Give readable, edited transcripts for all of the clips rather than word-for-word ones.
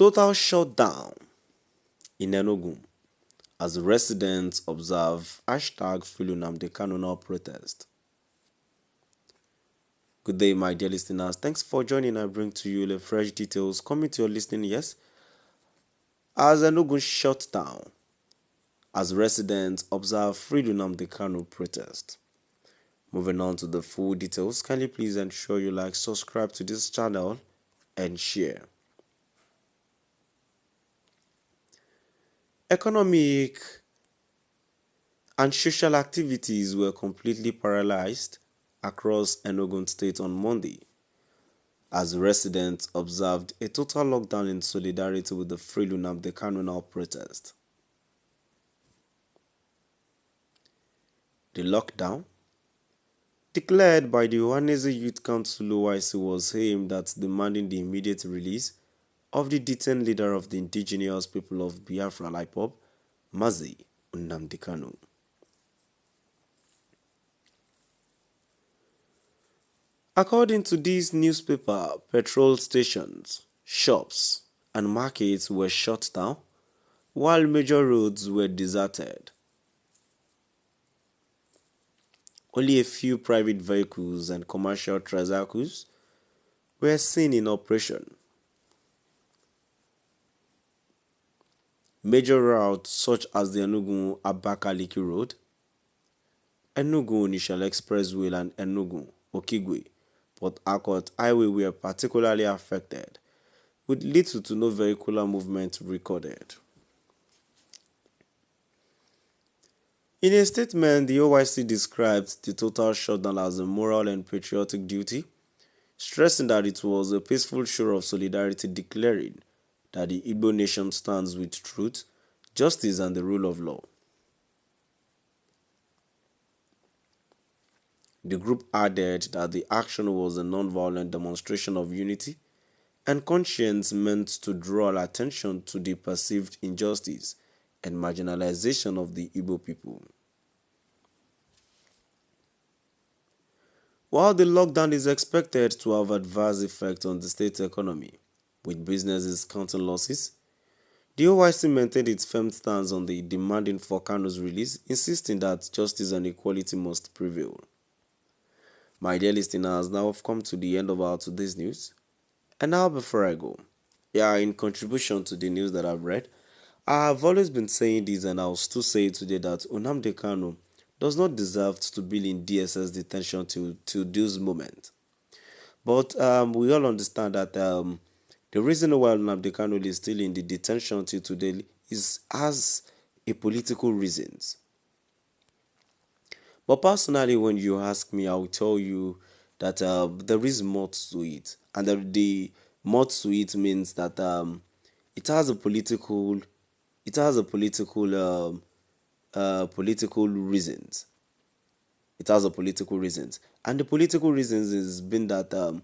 Total shutdown in Enugu as residents observe #FreeNamdi protest. Good day, my dear listeners. Thanks for joining. I bring to you the fresh details coming to your listening. Yes, as Enugu shut down as residents observe Nnamdi protest. Moving on to the full details, kindly please ensure you like, subscribe to this channel, and share. Economic and social activities were completely paralyzed across Enugu State on Monday, as residents observed a total lockdown in solidarity with the Nnamdi protest. The lockdown, declared by the Ohanaeze Youth Council (OYC), was aimed at demanding the immediate release of the detained leader of the indigenous people of Biafra (IPOB), Mazi Nnamdi Kanu. According to this newspaper, petrol stations, shops, and markets were shut down, while major roads were deserted. Only a few private vehicles and commercial tricycles were seen in operation. Major routes such as the Enugu-Abakaliki Road, Enugu-Onitsha Expressway, and Enugu-Okigwe Port Harcourt Highway were particularly affected, with little to no vehicular movement recorded. In a statement, the OYC described the total shutdown as a moral and patriotic duty, stressing that it was a peaceful show of solidarity, declaring that the Igbo nation stands with truth, justice, and the rule of law. The group added that the action was a non-violent demonstration of unity and conscience meant to draw attention to the perceived injustice and marginalization of the Igbo people. While the lockdown is expected to have adverse effects on the state's economy, with businesses counting losses, the OYC maintained its firm stance on the demanding for Kanu's release, insisting that justice and equality must prevail. My dear listeners, now I've come to the end of our today's news. And now before I go, in contribution to the news that I've read, I've always been saying this and I'll still say it today that Nnamdi Kanu does not deserve to be in DSS detention till this moment. But we all understand that the reason why Nnamdi Kanu is still in the detention till today is as a political reasons. But personally, when you ask me, I will tell you that there is more to it, and the more to it means that it has a political political reasons. It has a political reasons, and the political reasons has been that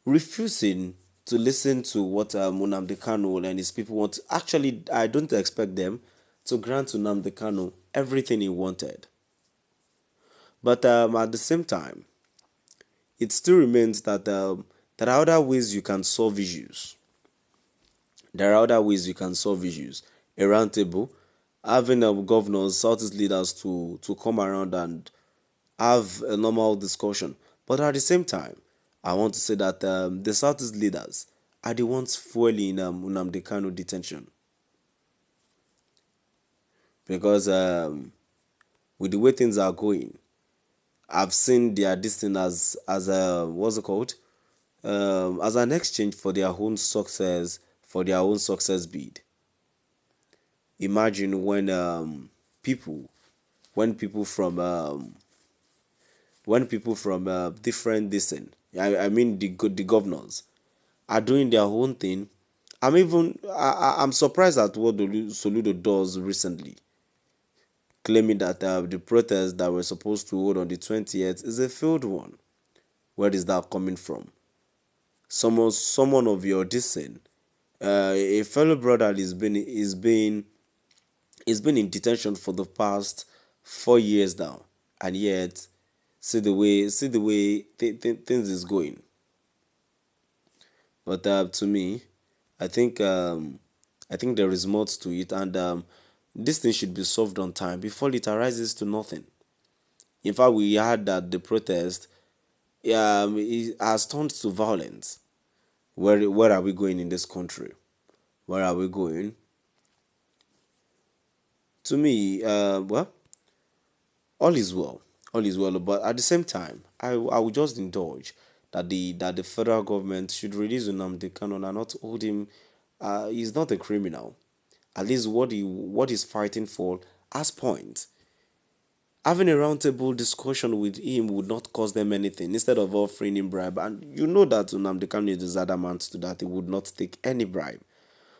refusing to listen to what Nnamdi Kanu and his people want. Actually, I don't expect them to grant to Nnamdi Kanu everything he wanted. But at the same time, it still remains that there are other ways you can solve issues. There are other ways you can solve issues. A round table, having governors, Southeast leaders to come around and have a normal discussion. But at the same time, I want to say that the Southeast leaders are the ones fueling Nnamdi Kanu detention. Because with the way things are going, I've seen their destiny as what's it called? As an exchange for their own success, bid. Imagine when people from different distance, I mean the governors, are doing their own thing. I'm surprised at what Soludo does recently, claiming that the protest that we're supposed to hold on the 20th is a failed one. Where is that coming from? Someone of your dissent, a fellow brother is been in detention for the past 4 years now, and yet see the way things is going. But to me, I think um, I think there is more to it, and this thing should be solved on time before it arises to nothing. In fact, we heard that the protest it has turned to violence. Where are we going in this country? Where are we going? To me, all is well, all is well. But at the same time, I would just indulge that the federal government should release Nnamdi Kanu and not hold him. He's not a criminal. At least what he's fighting for has point. Having a roundtable discussion with him would not cost them anything instead of offering him bribe. And you know that Nnamdi Kanu is adamant to that he would not take any bribe.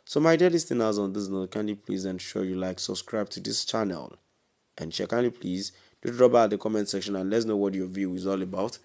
So my dear listeners, on this note, kindly please ensure you like, subscribe to this channel, and share. Kindly please do drop by the comment section and let us know what your view is all about.